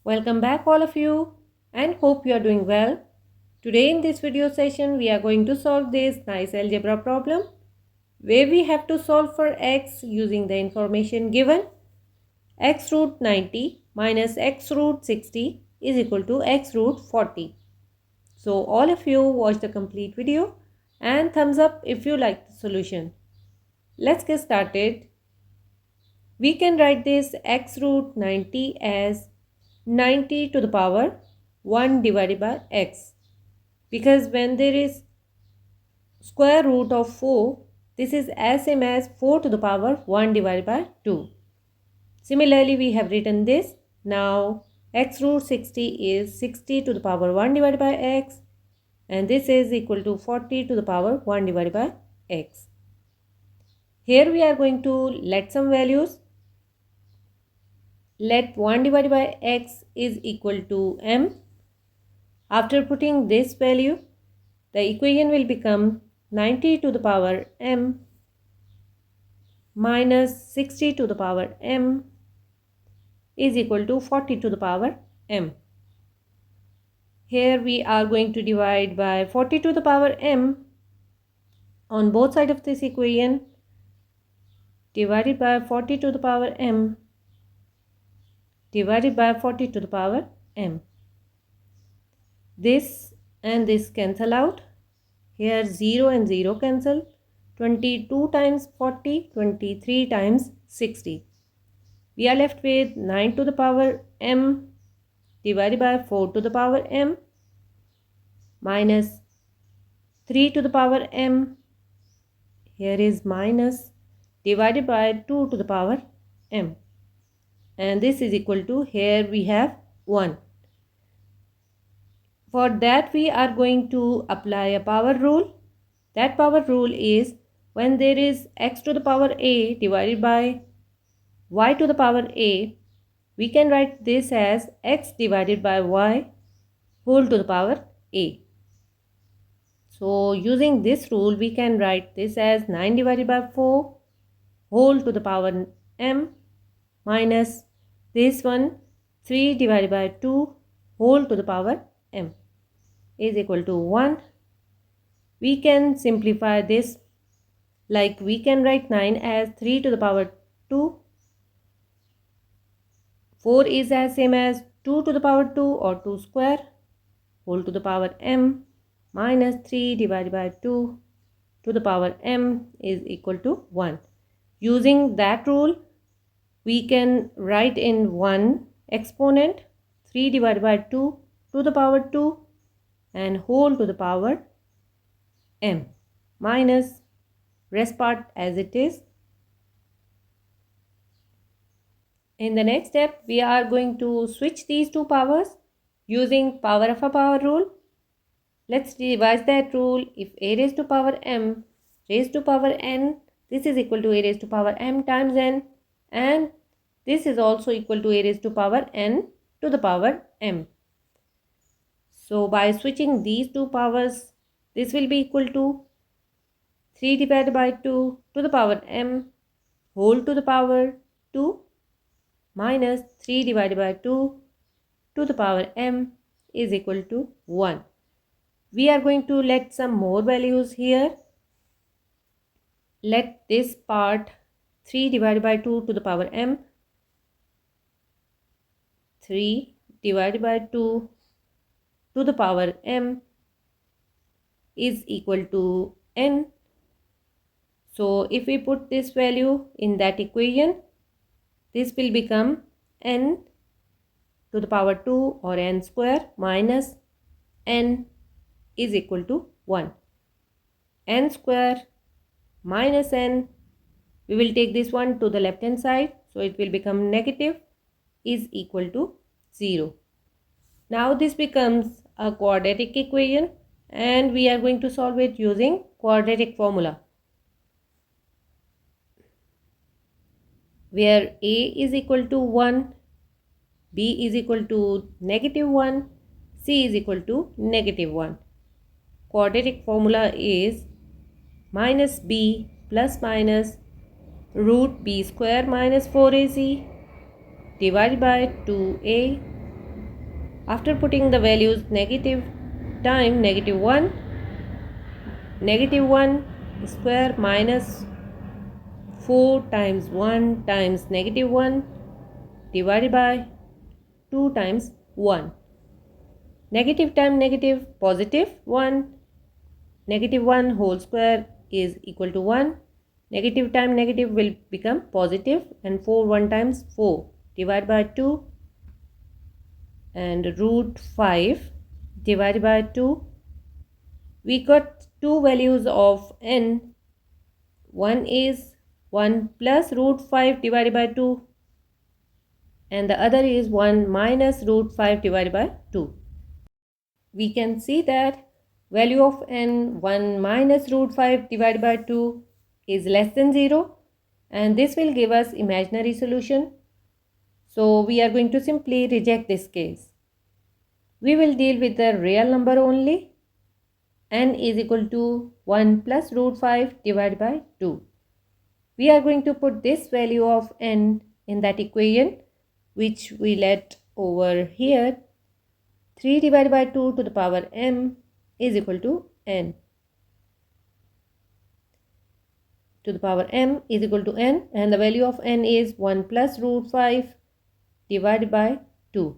Welcome back all of you and hope you are doing well. Today in this video session we are going to solve this nice algebra problem where we have to solve for x using the information given. X root 90 minus x root 60 is equal to x root 40. So all of you watch the complete video and thumbs up if you like the solution. Let's get started. We can write this x root 90 as 90 to the power 1 divided by x, because when there is square root of 4, this is as same as 4 to the power 1 divided by 2. Similarly, we have written this. Now x root 60 is 60 to the power 1 divided by x, and this is equal to 40 to the power 1 divided by x. Here we are going to let some values. Let 1 divided by x is equal to m. After putting this value, the equation will become 90 to the power m minus 60 to the power m is equal to 40 to the power m. Here we are going to divide by 40 to the power m on both sides of this equation, divided by 40 to the power m divided by 40 to the power m. This and this cancel out. Here 0 and 0 cancel. 22 times 40, 23 times 60. We are left with 9 to the power m divided by 4 to the power m minus 3 to the power m. Here is minus divided by 2 to the power m. And this is equal to, here we have 1. For that we are going to apply a power rule. That power rule is when there is x to the power a divided by y to the power a, we can write this as x divided by y whole to the power a. So using this rule we can write this as 9 divided by 4 whole to the power m minus this one 3 divided by 2 whole to the power m is equal to 1. We can simplify this, like we can write 9 as 3 to the power 2. 4 is as same as 2 to the power 2 or 2 square whole to the power m minus 3 divided by 2 to the power m is equal to 1. Using that rule, we can write in one exponent 3 divided by 2 to the power 2 and whole to the power m minus rest part as it is. In the next step, we are going to switch these two powers using power of a power rule. Let's revise that rule. If a raised to power m raised to power n, this is equal to a raised to power m times n, and this is also equal to a raised to power n to the power m. So by switching these two powers, this will be equal to 3 divided by 2 to the power m whole to the power 2 minus 3 divided by 2 to the power m is equal to 1. We are going to let some more values here. Let this part 3 divided by 2 to the power m, 3 divided by 2 to the power m is equal to n. So if we put this value in that equation, this will become n to the power 2 or n square minus n is equal to 1. N square minus n, we will take this one to the left hand side, so it will become negative, is equal to 0. Now this becomes a quadratic equation and we are going to solve it using quadratic formula, where a is equal to 1, b is equal to -1, c is equal to -1. Quadratic formula is minus b plus minus root b square minus 4ac divided by 2a After putting the values negative time -1, -1 square minus 4 times 1 times -1 divided by 2 times 1. Negative time negative, positive 1. -1 whole square is equal to 1. Negative time negative will become positive, and 4 1 times 4 divided by 2, and root 5 divided by 2. We got two values of n. One is 1 plus root 5 divided by 2, and the other is 1 minus root 5 divided by 2. We can see that value of n, 1 minus root 5 divided by 2, is less than 0, and this will give us imaginary solution. So we are going to simply reject this case. We will deal with the real number only. N is equal to 1 plus root 5 divided by 2. We are going to put this value of n in that equation, which we let over here. 3 divided by 2 to the power m is equal to n. To the power m is equal to n, and the value of n is 1 plus root 5 divided by 2.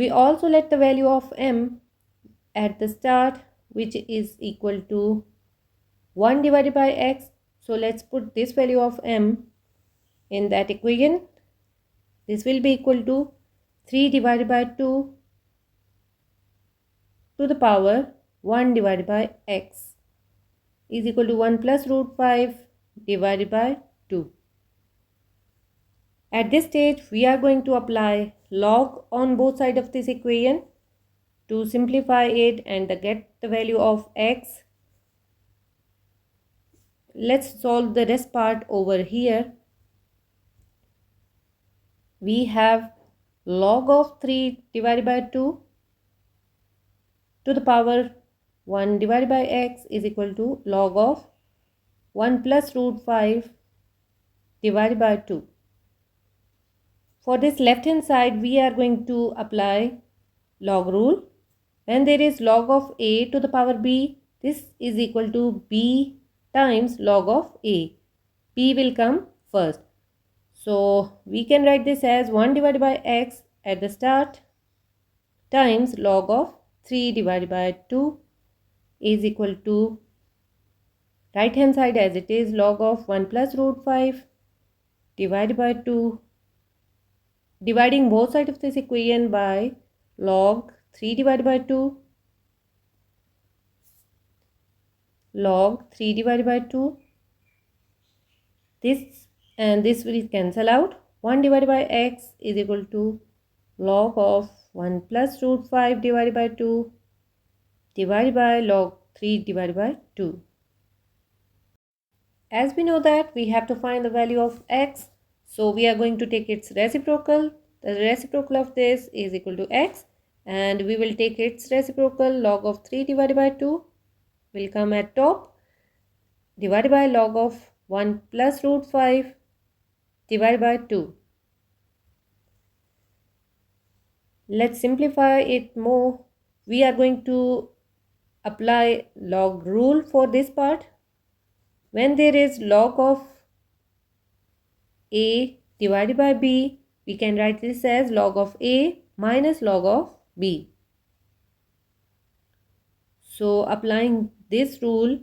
We also let the value of m at the start, which is equal to 1 divided by x. So let's put this value of m in that equation. This will be equal to 3 divided by 2 to the power 1 divided by x is equal to 1 plus root 5 divided by 2. At this stage, we are going to apply log on both sides of this equation to simplify it and get the value of x. Let's solve the rest part over here. We have log of 3 divided by 2 to the power 1 divided by x is equal to log of 1 plus root 5 divided by 2. For this left hand side, we are going to apply log rule. When there is log of a to the power b, this is equal to b times log of a. b will come first. So we can write this as 1 divided by x at the start times log of 3 divided by 2 is equal to right hand side as it is, log of 1 plus root 5 divided by 2, dividing both sides of this equation by log 3 divided by 2, log 3 divided by 2. This and this will cancel out. 1 divided by x is equal to log of 1 plus root 5 divided by 2 divided by log 3 divided by 2. As we know that we have to find the value of x, so we are going to take its reciprocal. The reciprocal of this is equal to x, and we will take its reciprocal. Log of 3 divided by 2 will come at top, divided by log of 1 plus root 5 divided by 2. Let's simplify it more. We are going to apply log rule for this part. When there is log of a divided by b, we can write this as log of a minus log of b. So applying this rule,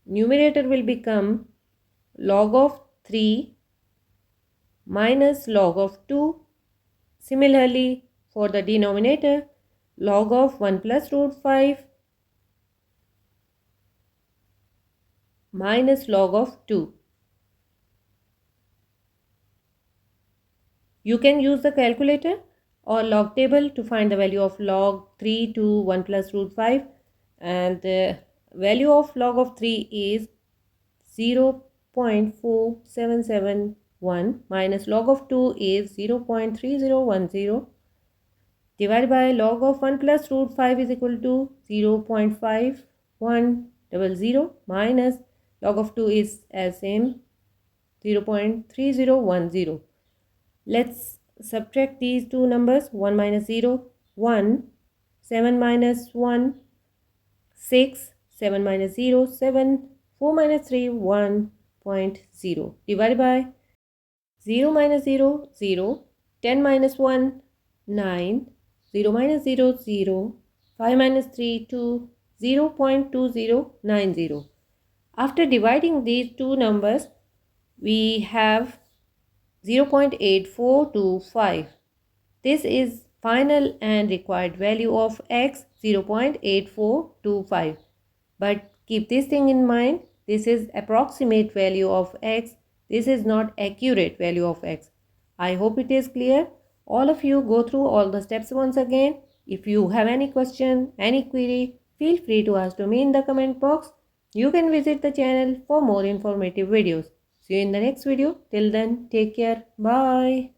numerator will become log of 3 minus log of 2. Similarly, for the denominator, log of 1 plus root 5 minus log of 2. You can use the calculator or log table to find the value of log 3 to 1 plus root 5, and the value of log of 3 is 0.4771 minus log of 2 is 0.3010 divided by log of 1 plus root 5 is equal to 0.5100 minus log of 2 is as same 0.3010. Let's subtract these two numbers. 1 minus 0 1, 7 minus 1, 6, 7 minus 0, 7, 4 minus 3, 1.0, divided by 0 minus 0, 0, 10 minus 1, 9, 0 minus 0, 0, 5 minus 3, 2, 0.2090. After dividing these two numbers, we have 0.8425. This is final and required value of x, 0.8425. But keep this thing in mind, this is approximate value of x. This is not accurate value of x. I hope it is clear. All of you go through all the steps once again. If you have any question, any query, feel free to ask to me in the comment box. You can visit the channel for more informative videos. See you in the next video. Till then, take care. Bye.